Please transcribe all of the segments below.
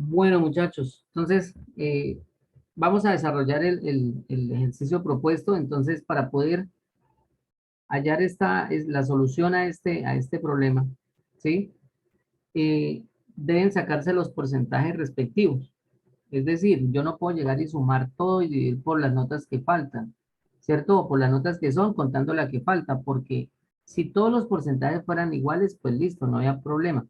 Bueno, muchachos, entonces vamos a desarrollar el ejercicio propuesto. Entonces, para poder hallar la solución a este problema, ¿sí? Deben sacarse los porcentajes respectivos. Es decir, yo no puedo llegar y sumar todo y dividir por las notas que faltan, ¿cierto? O por las notas que son, contando la que falta, porque si todos los porcentajes fueran iguales, pues listo, no había problema.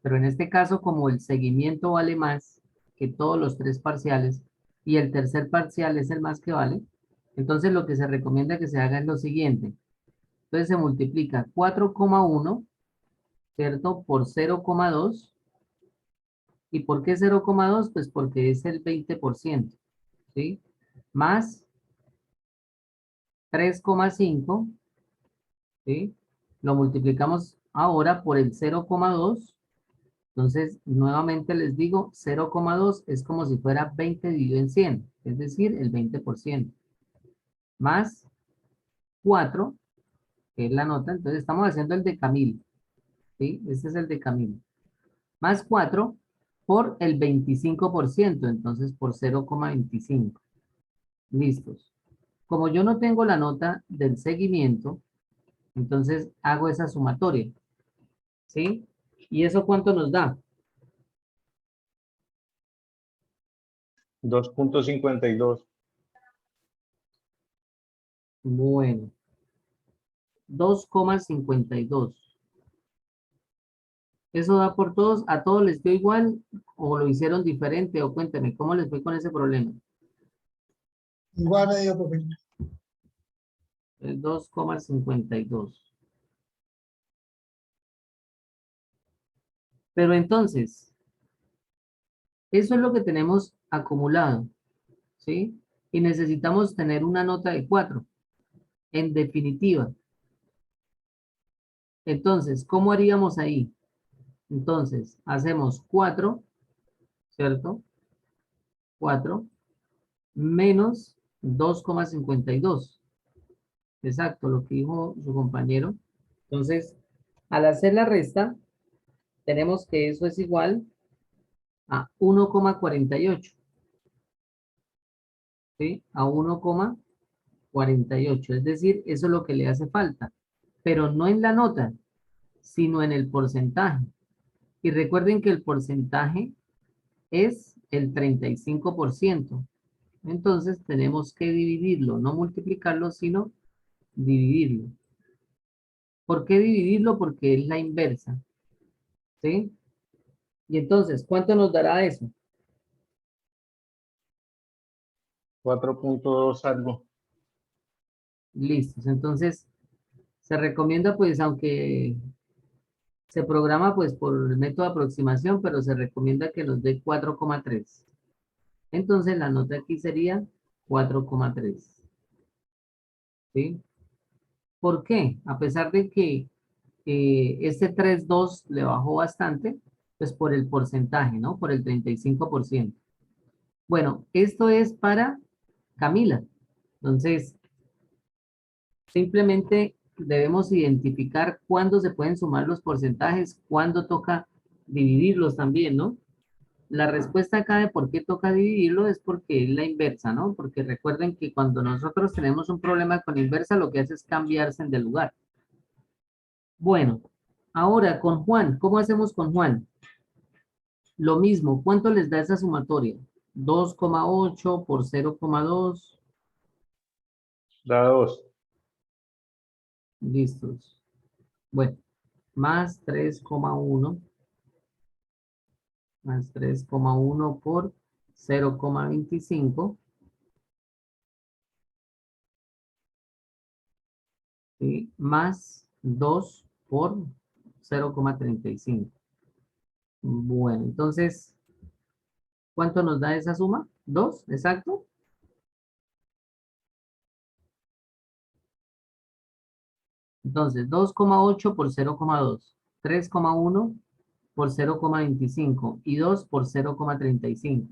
Pero en este caso, como el seguimiento vale más que todos los tres parciales y el tercer parcial es el más que vale, entonces lo que se recomienda que se haga es lo siguiente. Entonces se multiplica 4,1, ¿cierto? Por 0,2. ¿Y por qué 0,2? Pues porque es el 20%, ¿sí? Más 3,5, ¿sí? Lo multiplicamos ahora por el 0,2. Entonces, nuevamente les digo, 0,2 es como si fuera 20 dividido en 100, es decir, el 20%. Más 4, que es la nota, entonces estamos haciendo el decamil, ¿sí? Este es el decamil. Más 4 por el 25%, entonces por 0,25. Listos. Como yo no tengo la nota del seguimiento, entonces hago esa sumatoria, ¿sí? ¿Y eso cuánto nos da? 2,52. Bueno, 2,52. ¿Eso da por todos? ¿A todos les dio igual o lo hicieron diferente? O cuénteme, ¿cómo les fue con ese problema? Igual me dio, profe. El 2,52. Pero entonces, eso es lo que tenemos acumulado, ¿sí? Y necesitamos tener una nota de 4, en definitiva. Entonces, ¿cómo haríamos ahí? Entonces, hacemos 4, ¿cierto? 4 menos 2,52. Exacto, lo que dijo su compañero. Entonces, al hacer la resta, tenemos que eso es igual a 1,48. ¿Sí? A 1,48. Es decir, eso es lo que le hace falta. Pero no en la nota, sino en el porcentaje. Y recuerden que el porcentaje es el 35%. Entonces, tenemos que dividirlo, no multiplicarlo, sino dividirlo. ¿Por qué dividirlo? Porque es la inversa. ¿Sí? Y entonces, ¿cuánto nos dará eso? 4,2 algo. Listos. Entonces, se recomienda, pues, aunque se programa, pues, por el método de aproximación, pero se recomienda que nos dé 4,3. Entonces, la nota aquí sería 4,3. ¿Sí? ¿Por qué? A pesar de que este 3,2 le bajó bastante, pues por el porcentaje, ¿no? Por el 35%. Bueno, esto es para Camila. Entonces, simplemente debemos identificar cuándo se pueden sumar los porcentajes, cuándo toca dividirlos también, ¿no? La respuesta acá de por qué toca dividirlo es porque es la inversa, ¿no? Porque recuerden que cuando nosotros tenemos un problema con inversa, lo que hace es cambiarse de lugar. Bueno, ahora con Juan, ¿cómo hacemos con Juan? Lo mismo, ¿cuánto les da esa sumatoria? 2,8 por 0,2. Da 2. Listos. Bueno, más 3,1 más 3,1 por 0,25, ¿sí? Más 2 por 0,35. Bueno, entonces, ¿cuánto nos da esa suma? 2, exacto. Entonces, 2,8 por 0,2, 3,1 por 0,25 y 2 por 0,35.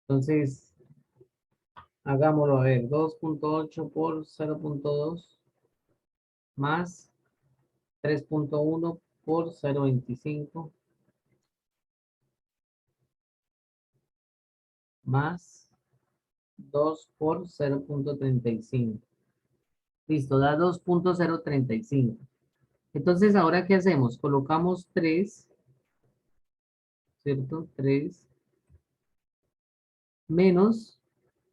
Entonces, hagámoslo a ver, 2,8 por 0,2 más 3,1 por 0,25 más 2 por 0.35. Listo, da 2.035. Entonces, ¿ahora qué hacemos? Colocamos 3, ¿cierto? 3 menos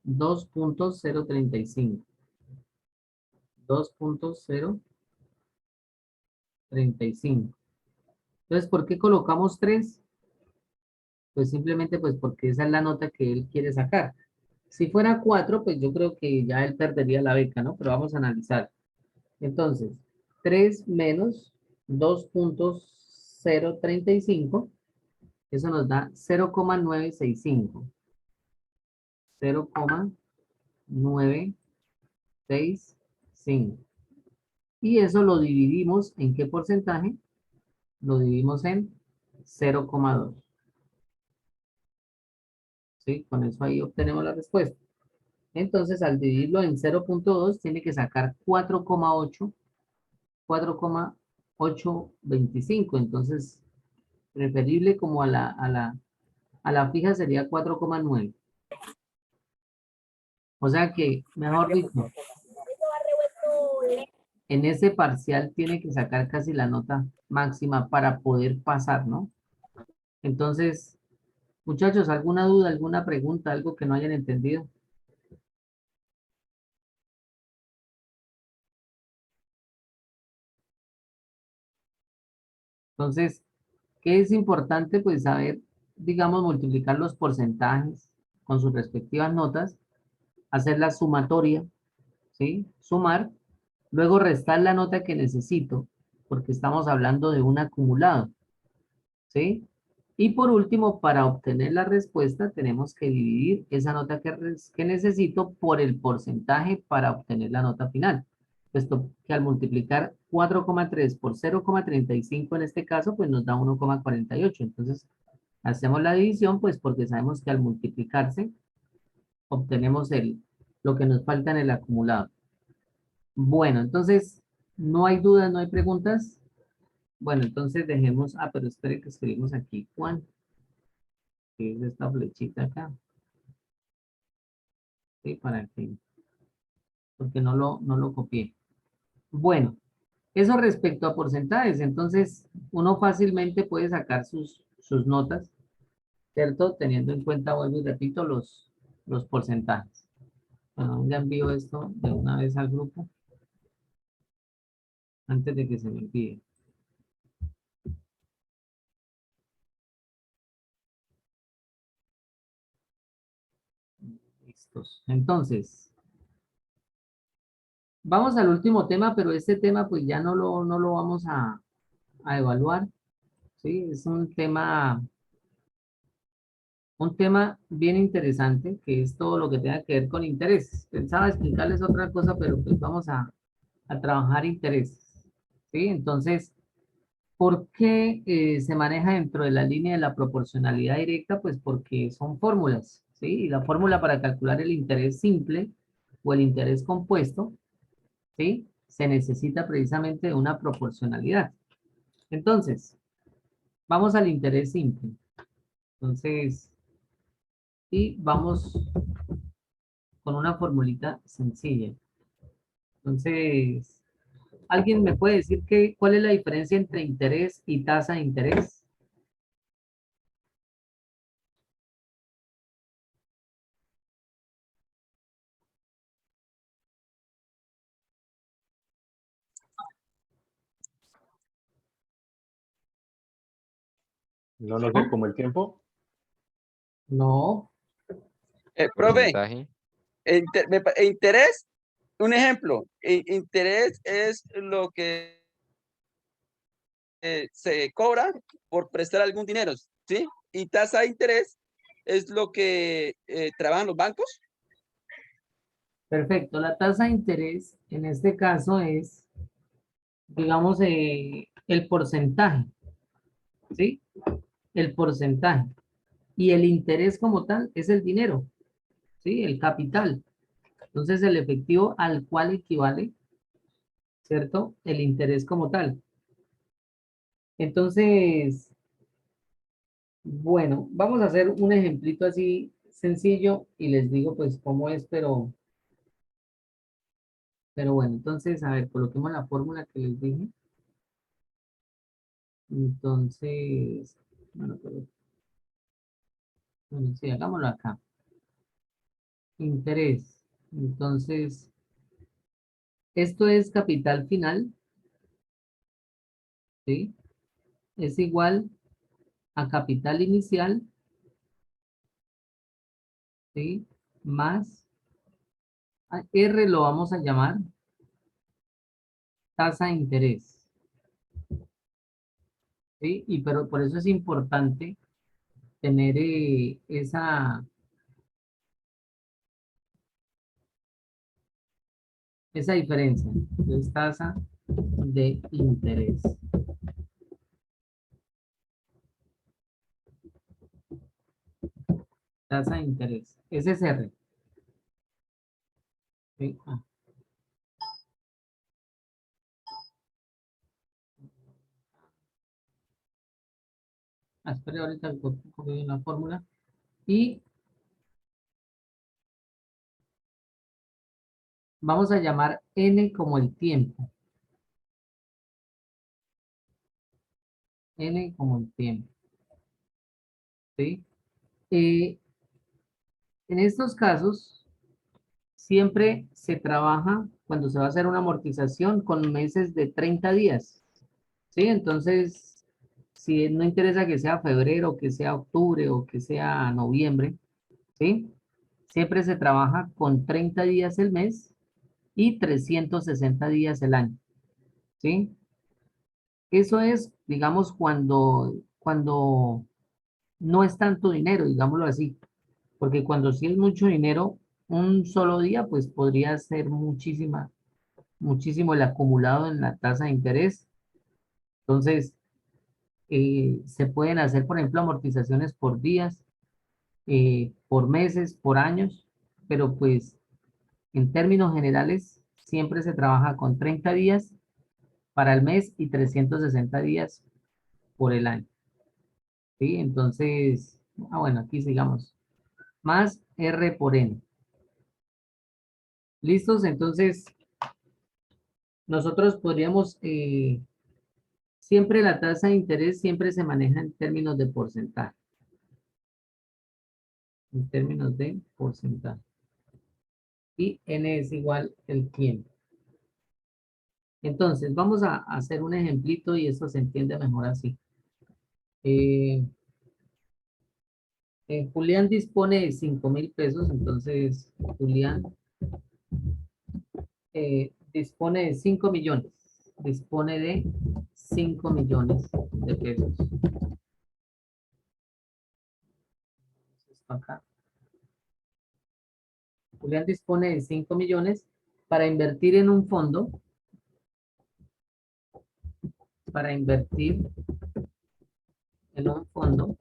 2.035. 2.035. Entonces, ¿por qué colocamos 3? Pues simplemente pues porque esa es la nota que él quiere sacar. Si fuera 4, pues yo creo que ya él perdería la beca, ¿no? Pero vamos a analizar. Entonces, 3 menos 2.035, eso nos da 0,965. 0,965. Y eso lo dividimos, ¿en qué porcentaje? Lo dividimos en 0,2. ¿Sí? Con eso ahí obtenemos la respuesta. Entonces, al dividirlo en 0.2, tiene que sacar 4,8, 4,825. Entonces, preferible como a la fija sería 4,9. O sea que, mejor dicho, en ese parcial tiene que sacar casi la nota máxima para poder pasar, ¿no? Entonces, muchachos, ¿alguna duda, alguna pregunta, algo que no hayan entendido? Entonces, ¿qué es importante? Pues saber, digamos, multiplicar los porcentajes con sus respectivas notas, hacer la sumatoria, ¿sí? Sumar, luego restar la nota que necesito, porque estamos hablando de un acumulado, ¿sí? Y por último, para obtener la respuesta, tenemos que dividir esa nota que necesito por el porcentaje para obtener la nota final. Puesto que al multiplicar 4,3 por 0,35 en este caso, pues nos da 1,48. Entonces, hacemos la división, pues porque sabemos que al multiplicarse, obtenemos lo que nos falta en el acumulado. Bueno, entonces, no hay dudas, no hay preguntas. Bueno, entonces dejemos, pero espere que escribimos aquí, Juan, que es esta flechita acá, ¿sí? Porque no lo copié. Bueno, eso respecto a porcentajes, entonces uno fácilmente puede sacar sus notas, ¿cierto? Teniendo en cuenta, vuelvo y repito, los porcentajes. Bueno, ya envío esto de una vez al grupo, antes de que se me olvide. Listos. Entonces, vamos al último tema, pero este tema pues ya no lo vamos a evaluar, ¿sí? Es un tema bien interesante, que es todo lo que tenga que ver con intereses. Pensaba explicarles otra cosa, pero pues vamos a trabajar intereses, ¿sí? Entonces, ¿por qué se maneja dentro de la línea de la proporcionalidad directa? Pues porque son fórmulas, ¿sí? Y la fórmula para calcular el interés simple o el interés compuesto, ¿sí? Se necesita precisamente de una proporcionalidad. Entonces, vamos al interés simple. Entonces, y vamos con una formulita sencilla. Entonces, ¿alguien me puede decir cuál es la diferencia entre interés y tasa de interés? No sé, como el tiempo. No, Profe, Porcentaje. interés, un ejemplo, interés es lo que se cobra por prestar algún dinero, ¿sí? Y tasa de interés es lo que trabajan los bancos. perfecto. La tasa de interés en este caso es, digamos, el porcentaje, ¿sí? El porcentaje. Y el interés como tal es el dinero, ¿sí? El capital. Entonces, el efectivo al cual equivale, ¿cierto? El interés como tal. Entonces, bueno, vamos a hacer un ejemplito así sencillo y les digo pues cómo es, pero bueno, entonces, a ver, coloquemos la fórmula que les dije. Entonces, bueno, bueno, sí, hagámoslo acá. Interés. Entonces, esto es capital final, ¿sí? Es igual a capital inicial, ¿sí? Más a R lo vamos a llamar tasa de interés, ¿sí? Y pero por eso es importante tener esa diferencia. Entonces, tasa de interés. Tasa de interés. Ese es R. ¿Sí? Espera, ahorita copio la fórmula. Y vamos a llamar N como el tiempo. N como el tiempo. ¿Sí? Eh, en estos casos, siempre se trabaja cuando se va a hacer una amortización con meses de 30 días. ¿Sí? Entonces, si no interesa que sea febrero, que sea octubre o que sea noviembre, ¿sí? Siempre se trabaja con 30 días el mes y 360 días el año, ¿sí? Eso es, digamos, cuando no es tanto dinero, digámoslo así, porque cuando sí es mucho dinero, un solo día, pues podría ser muchísimo el acumulado en la tasa de interés. Entonces, se pueden hacer, por ejemplo, amortizaciones por días, por meses, por años, pero pues en términos generales siempre se trabaja con 30 días para el mes y 360 días por el año. ¿Sí? Entonces, bueno, aquí sigamos. Más R por N. ¿Listos? Entonces, nosotros podríamos, siempre la tasa de interés siempre se maneja en términos de porcentaje. En términos de porcentaje. Y N es igual el tiempo. Entonces, vamos a hacer un ejemplito y eso se entiende mejor así. Eh, Julián dispone de 5.000 pesos, entonces Julián dispone de 5 millones. Dispone de 5 millones de pesos. Esto acá. Julián dispone de 5 millones para invertir en un fondo, para invertir en un fondo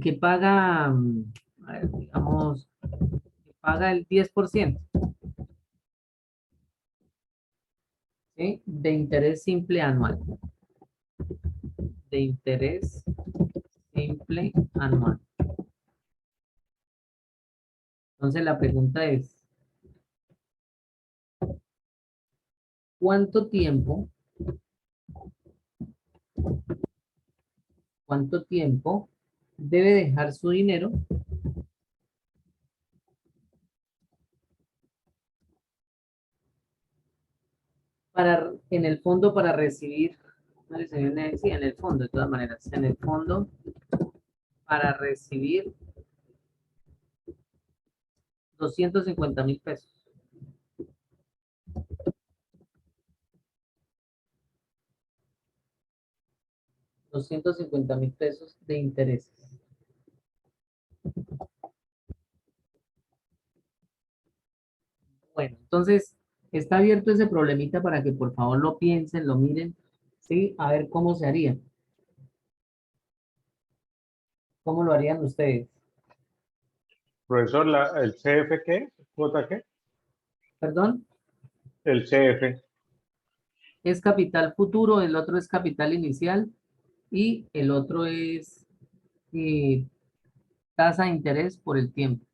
que paga, a ver, digamos, que paga el 10%, ¿sí? De interés simple anual. De interés simple anual. Entonces la pregunta es, ¿cuánto tiempo debe dejar su dinero en el fondo para recibir, sí, en el fondo de todas maneras, en el fondo para recibir 250.000 pesos? $250.000 de intereses. Bueno, entonces está abierto ese problemita para que por favor lo piensen, lo miren, ¿sí? A ver cómo se haría. ¿Cómo lo harían ustedes? Profesor, ¿el CF qué? ¿Cuota qué? ¿Perdón? El CF. Es capital futuro, el otro es capital inicial y el otro es tasa de interés por el tiempo.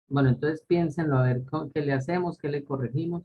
Bueno, entonces piénsenlo, a ver qué le hacemos, qué le corregimos.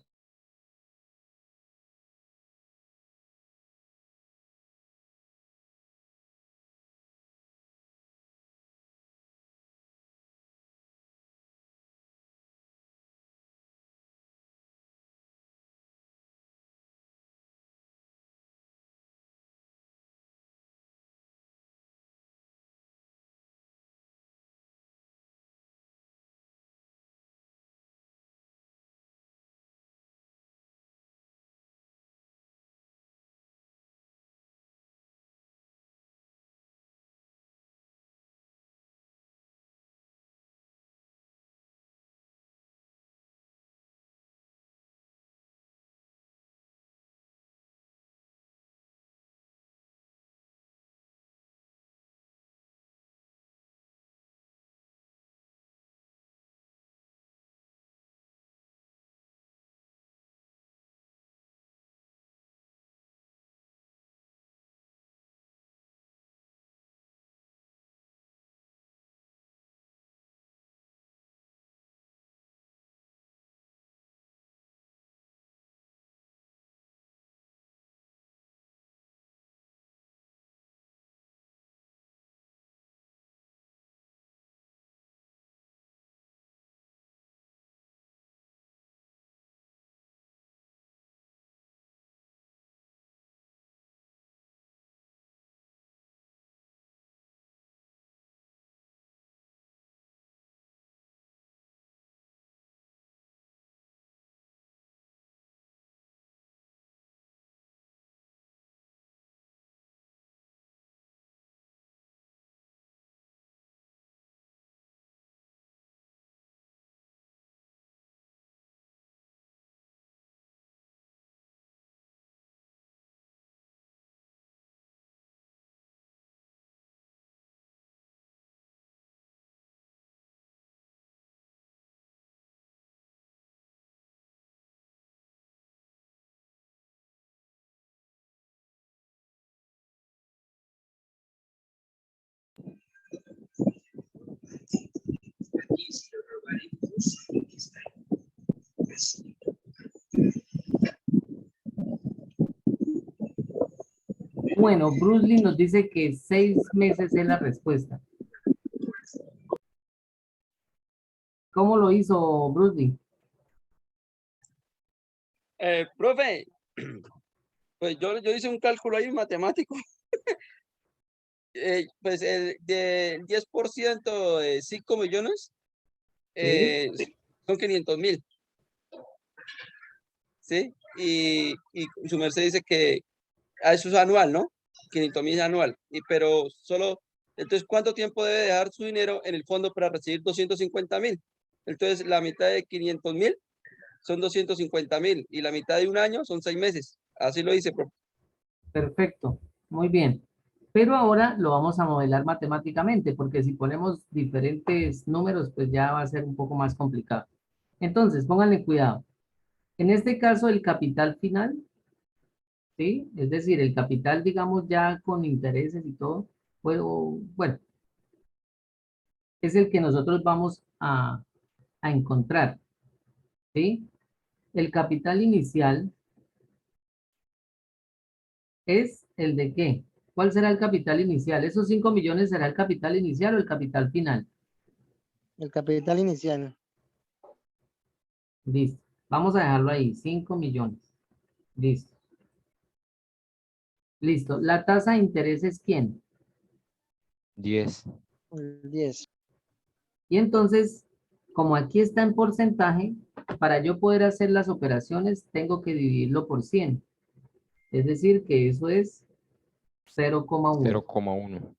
Bueno, Bruce Lee nos dice que 6 meses es la respuesta. ¿Cómo lo hizo Bruce Lee? Profe, pues yo hice un cálculo ahí matemático. Pues el del 10% de 5 millones Sí. son 500.000, ¿sí? Y su merced dice que eso es anual, ¿no? 500.000 anual. Pero solo, entonces, ¿cuánto tiempo debe dejar su dinero en el fondo para recibir 250.000? Entonces, la mitad de 500.000 son 250.000 y la mitad de un año son 6 meses. Así lo dice, profe. Perfecto, muy bien. Pero ahora lo vamos a modelar matemáticamente, porque si ponemos diferentes números, pues ya va a ser un poco más complicado. Entonces, pónganle cuidado. En este caso, el capital final, ¿sí? Es decir, el capital, digamos, ya con intereses y todo, bueno, es el que nosotros vamos a encontrar, ¿sí? El capital inicial es el de qué. ¿Cuál será el capital inicial? ¿Esos 5 millones será el capital inicial o el capital final? El capital inicial. Listo. Vamos a dejarlo ahí, 5 millones. Listo. Listo. ¿La tasa de interés es quién? 10. El 10. Y entonces, como aquí está en porcentaje, para yo poder hacer las operaciones, tengo que dividirlo por 100. Es decir, que eso es 0,1. 0,1.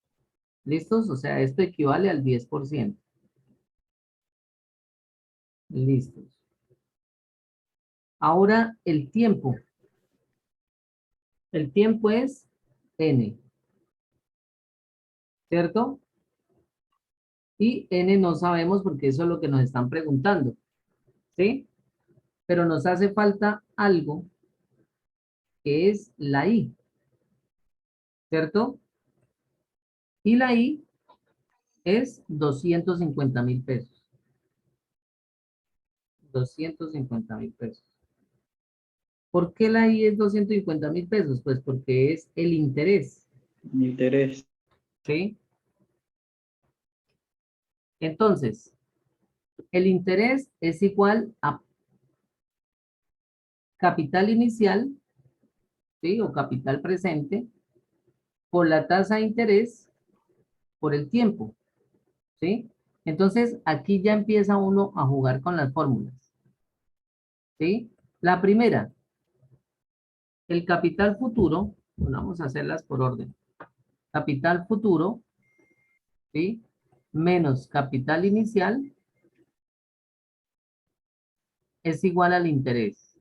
¿Listos? O sea, esto equivale al 10%. Listos. Ahora, el tiempo. El tiempo es N. ¿cierto? Y N no sabemos porque eso es lo que nos están preguntando, ¿sí? Pero nos hace falta algo que es la I, ¿cierto? Y la I es 250.000 pesos. 250.000 pesos. ¿Por qué la I es 250.000 pesos? Pues porque es el interés, Interés. ¿sí? Entonces, el interés es igual a capital inicial, ¿sí? O capital presente, por la tasa de interés, por el tiempo, ¿sí? Entonces, aquí ya empieza uno a jugar con las fórmulas, ¿sí? La primera, el capital futuro, bueno, vamos a hacerlas por orden. Capital futuro, ¿sí? Menos capital inicial es igual al interés,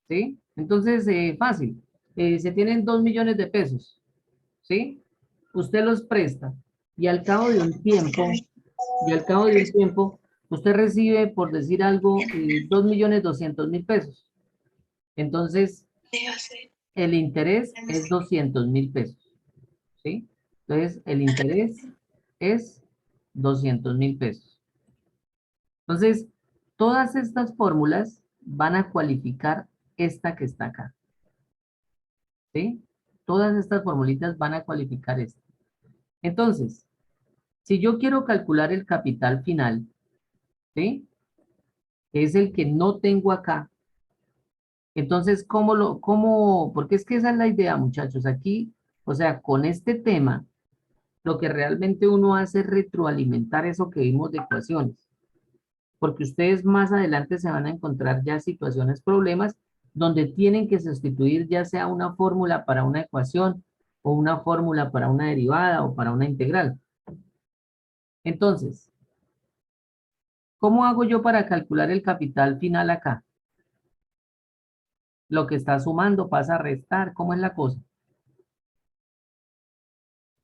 ¿sí? Entonces, fácil. Se tienen 2 millones de pesos, ¿sí? Usted los presta y al cabo de un tiempo, usted recibe, por decir algo, 2.200.000 pesos. Entonces, el interés es 200.000 pesos, ¿sí? Entonces, el interés es 200.000 pesos. Entonces, todas estas fórmulas van a cualificar esta que está acá, ¿sí? Todas estas formulitas van a cualificar esta. Entonces, si yo quiero calcular el capital final, ¿sí? Que es el que no tengo acá. Entonces, porque es que esa es la idea, muchachos. Aquí, o sea, con este tema, lo que realmente uno hace es retroalimentar eso que vimos de ecuaciones. Porque ustedes más adelante se van a encontrar ya situaciones, problemas, donde tienen que sustituir ya sea una fórmula para una ecuación, o una fórmula para una derivada, o para una integral. Entonces, ¿cómo hago yo para calcular el capital final acá? Lo que está sumando pasa a restar, ¿cómo es la cosa?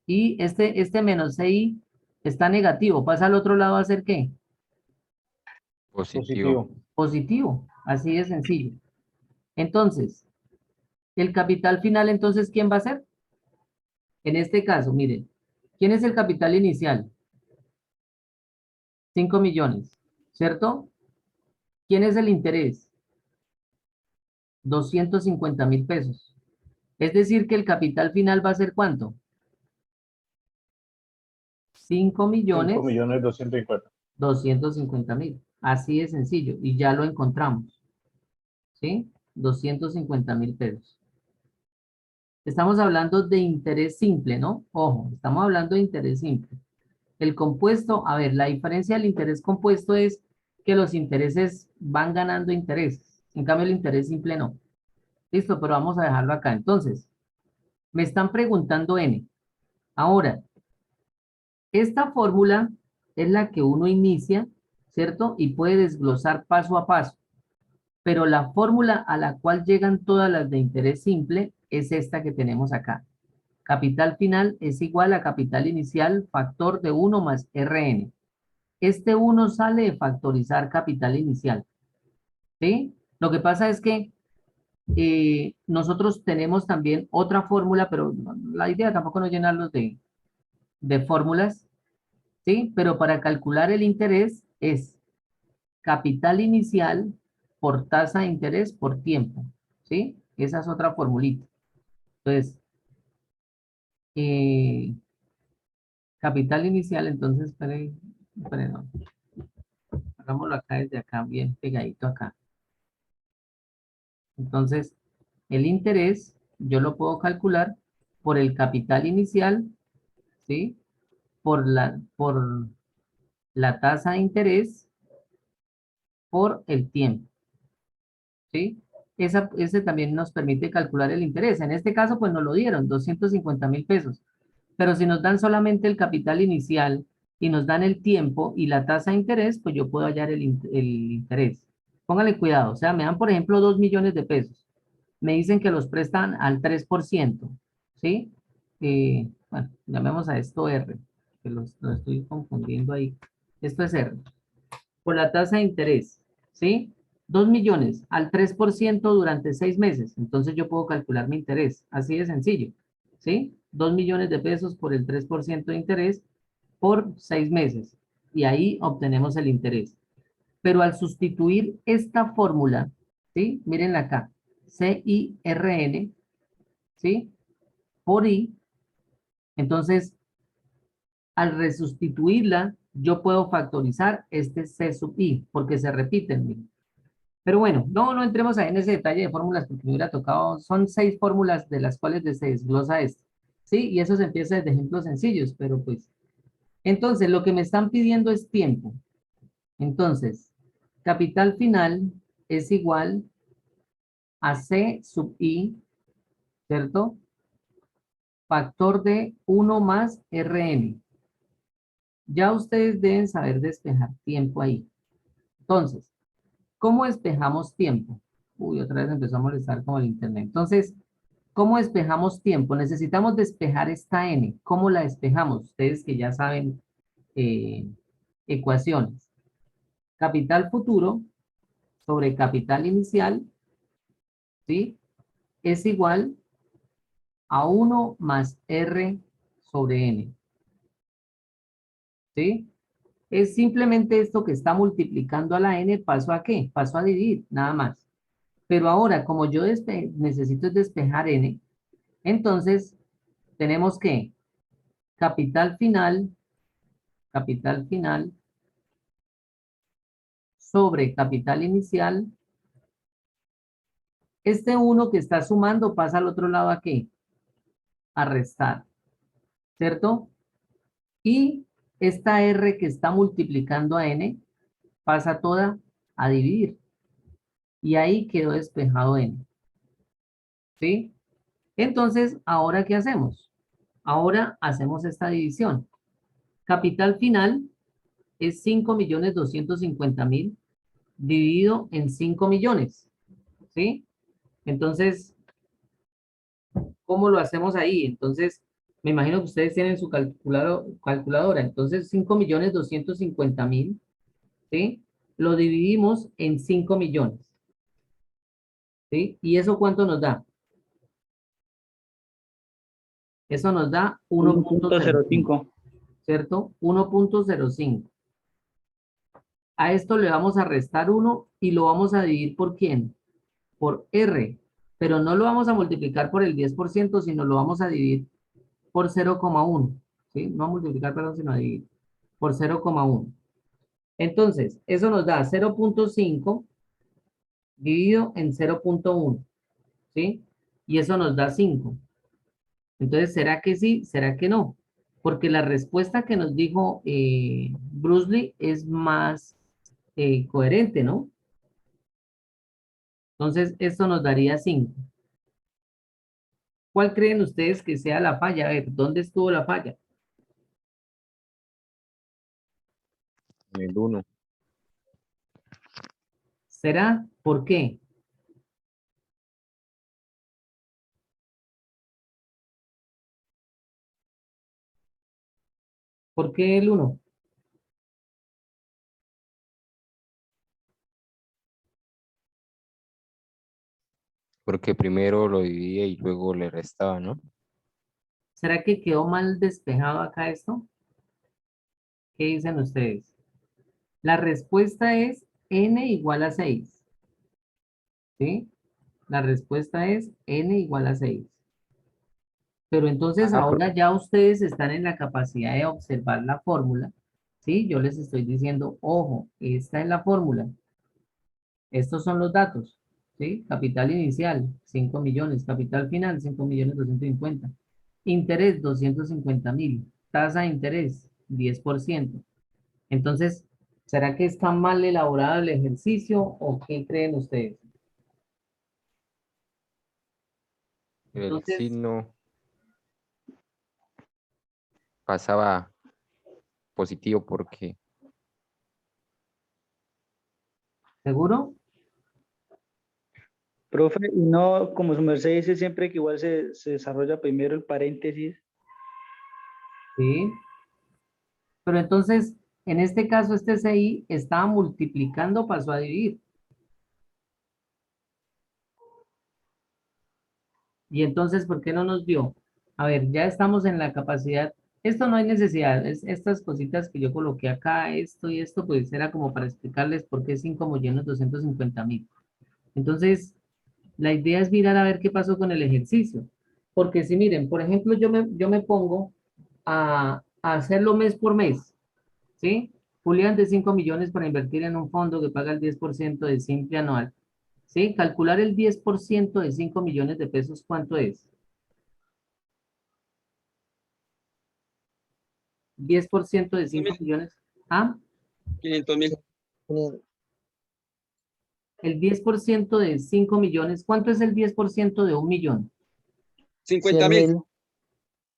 Y este menos CI está negativo, pasa al otro lado a ser ¿qué? Positivo. Positivo, así de sencillo. Entonces, el capital final, entonces, ¿quién va a ser? En este caso, miren, ¿quién es el capital inicial? 5 millones, ¿cierto? ¿Quién es el interés? 250.000 pesos. Es decir, que el capital final va a ser ¿cuánto? 5 millones 250.000. Así de sencillo. Y ya lo encontramos. ¿Sí? 250.000 pesos. Estamos hablando de interés simple, ¿no? Ojo, estamos hablando de interés simple. El compuesto, a ver, la diferencia del interés compuesto es que los intereses van ganando intereses. En cambio, el interés simple no. Listo, pero vamos a dejarlo acá. Entonces, me están preguntando N. Ahora, esta fórmula es la que uno inicia, ¿cierto? Y puede desglosar paso a paso. Pero la fórmula a la cual llegan todas las de interés simple es esta que tenemos acá. Capital final es igual a capital inicial, factor de 1 más Rn. Este 1 sale de factorizar capital inicial, ¿sí? Lo que pasa es que nosotros tenemos también otra fórmula, pero la idea tampoco no llenarlos de fórmulas, ¿sí? Pero para calcular el interés es capital inicial por tasa de interés por tiempo, ¿sí? Esa es otra formulita. Entonces, capital inicial, entonces, espere, no. Hagámoslo acá desde acá, bien pegadito acá. Entonces, el interés yo lo puedo calcular por el capital inicial, ¿sí? Por la tasa de interés por el tiempo, ¿sí? Ese también nos permite calcular el interés. En este caso, pues nos lo dieron, 250.000 pesos. Pero si nos dan solamente el capital inicial y nos dan el tiempo y la tasa de interés, pues yo puedo hallar el interés. Póngale cuidado, o sea, me dan, por ejemplo, 2 millones de pesos. Me dicen que los prestan al 3%, ¿sí? Bueno, llamemos a esto R, que lo estoy confundiendo ahí. Esto es R. Por la tasa de interés, ¿sí? 2 millones al 3% durante 6 meses. Entonces yo puedo calcular mi interés. Así de sencillo, ¿sí? 2 millones de pesos por el 3% de interés por 6 meses. Y ahí obtenemos el interés. Pero al sustituir esta fórmula, ¿sí? Mírenla acá. CIRN, ¿sí? Por I. Entonces, al resustituirla, yo puedo factorizar este C sub I, porque se repiten, miren. Pero bueno, no entremos ahí en ese detalle de fórmulas, porque me hubiera tocado, son 6 fórmulas de las cuales se desglosa esto, ¿sí? Y eso se empieza desde ejemplos sencillos, pero pues, entonces, lo que me están pidiendo es tiempo. Entonces, capital final es igual a C sub I, ¿cierto? Factor de 1 más Rn. Ya ustedes deben saber despejar tiempo ahí. Entonces, ¿cómo despejamos tiempo? Uy, otra vez empezó a molestar como el internet. Entonces, ¿cómo despejamos tiempo? Necesitamos despejar esta n. ¿Cómo la despejamos? Ustedes que ya saben ecuaciones. Capital futuro sobre capital inicial, ¿sí? Es igual a 1 más r sobre n, ¿sí? Es simplemente esto que está multiplicando a la n, ¿paso a qué? Paso a dividir, nada más. Pero ahora, como yo necesito despejar n, entonces tenemos que capital final sobre capital inicial. Este 1 que está sumando pasa al otro lado ¿a qué? A restar, ¿cierto? Y esta r que está multiplicando a n pasa toda a dividir. Y ahí quedó despejado n. ¿Sí? Entonces, ¿ahora qué hacemos? Ahora hacemos esta división. Capital final es 5.250.000 dividido en 5 millones. ¿Sí? Entonces, ¿cómo lo hacemos ahí? Entonces, me imagino que ustedes tienen su calculadora. Entonces, 5.250.000, ¿sí? Lo dividimos en 5 millones. ¿Sí? ¿Y eso cuánto nos da? Eso nos da 1.05, ¿cierto? 1.05. A esto le vamos a restar 1 y lo vamos a dividir ¿por quién? Por R. Pero no lo vamos a multiplicar por el 10%, sino lo vamos a dividir por 0,1. ¿Sí? No a multiplicar, perdón, sino a dividir por 0,1. Entonces, eso nos da 0.5 dividido en 0.1. ¿Sí? Y eso nos da 5. Entonces, ¿será que sí? ¿Será que no? Porque la respuesta que nos dijo Bruce Lee es más coherente, ¿no? Entonces, esto nos daría 5. ¿Cuál creen ustedes que sea la falla? A ver, ¿dónde estuvo la falla? En el 1. ¿Será? ¿Por qué? ¿Por qué el 1? Porque primero lo dividía y luego le restaba, ¿no? ¿Será que quedó mal despejado acá esto? ¿Qué dicen ustedes? La respuesta es n igual a 6. ¿Sí? La respuesta es n igual a 6. Pero entonces Ah, ahora ya ustedes están en la capacidad de observar la fórmula. ¿Sí? Yo les estoy diciendo, ojo, esta es la fórmula. Estos son los datos. ¿Sí? Capital inicial, 5 millones. Capital final, 5.250.000. Interés, 250.000. Tasa de interés, 10%. Entonces, ¿será que está mal elaborado el ejercicio o qué creen ustedes? El Entonces, signo pasaba positivo porque ¿seguro? Profe, y no, como su merced dice siempre que igual se desarrolla primero el paréntesis. ¿sí? Pero entonces, en este caso, este CI estaba multiplicando, pasó a dividir. Y entonces, ¿por qué no nos dio? A ver, ya estamos en la capacidad. Esto no hay necesidad. Estas cositas que yo coloqué acá, esto y esto, pues era como para explicarles por qué 5.250.000. Entonces, la idea es mirar a ver qué pasó con el ejercicio. Porque si miren, por ejemplo, yo me pongo a hacerlo mes por mes, ¿sí? Julián de 5 millones para invertir en un fondo que paga el 10% de simple anual. ¿Sí? Calcular el 10% de 5 millones de pesos, ¿cuánto es? 10% de 5 millones. ¿Ah? 500.000. 500, El 10% de 5 millones. ¿Cuánto es el 10% de 1 millón? 50.000. 100.000,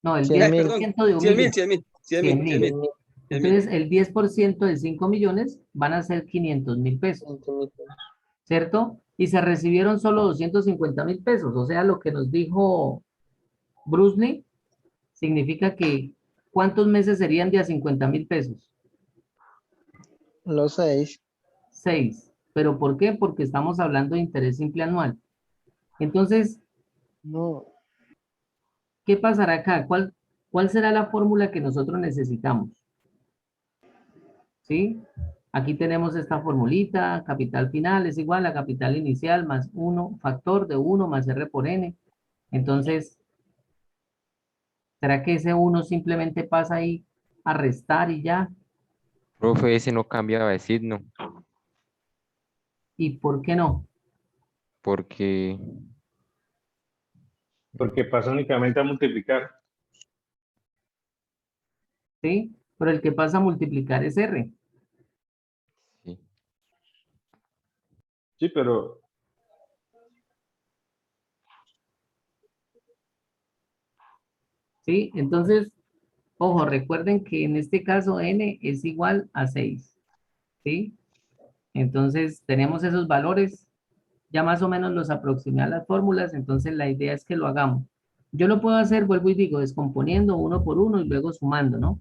No, el 100.000, 10% de 1 100.000, millón. 100.000, 100.000, 100.000. 100.000, 100.000, 100.000. Entonces, el 10% de 5 millones van a ser 500.000 pesos, 100.000. ¿cierto? Y se recibieron solo 250.000 pesos. O sea, lo que nos dijo Bruce Lee significa que ¿cuántos meses serían de a 50.000 pesos? Los 6. 6. ¿Pero por qué? Porque estamos hablando de interés simple anual. Entonces, No, ¿qué pasará acá? ¿Cuál será la fórmula que nosotros necesitamos? ¿Sí? Aquí tenemos esta formulita, capital final es igual a capital inicial más 1, factor de 1 más R por N. Entonces, ¿será que ese 1 simplemente pasa ahí a restar y ya? Profe, ese no cambiaba de signo ¿Y por qué no? porque Porque pasa únicamente a multiplicar. ¿Sí? Pero el que pasa a multiplicar es R. sí. Sí, pero ¿Sí? Entonces, ojo, recuerden que en este caso N es igual a 6. ¿Sí? Entonces, tenemos esos valores. Ya más o menos los aproximé a las fórmulas, entonces la idea es que lo hagamos. Yo lo puedo hacer, vuelvo y digo, descomponiendo uno por uno y luego sumando, ¿no?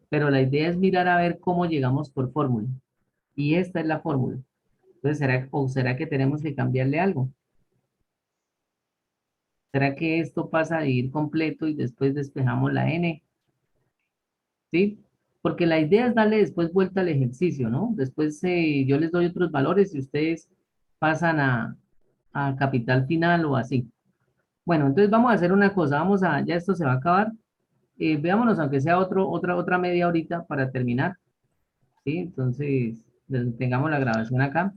Pero la idea es mirar a ver cómo llegamos por fórmula. Y esta es la fórmula. Entonces, ¿será que tenemos que cambiarle algo? ¿Será que esto pasa a ir completo y después despejamos la n? ¿Sí? Porque la idea es darle después vuelta al ejercicio, ¿no? Después yo les doy otros valores y ustedes pasan a capital final o así. Bueno, entonces vamos a hacer una cosa, ya esto se va a acabar. Veámonos, aunque sea otra media horita para terminar, ¿sí? Entonces, tengamos la grabación acá.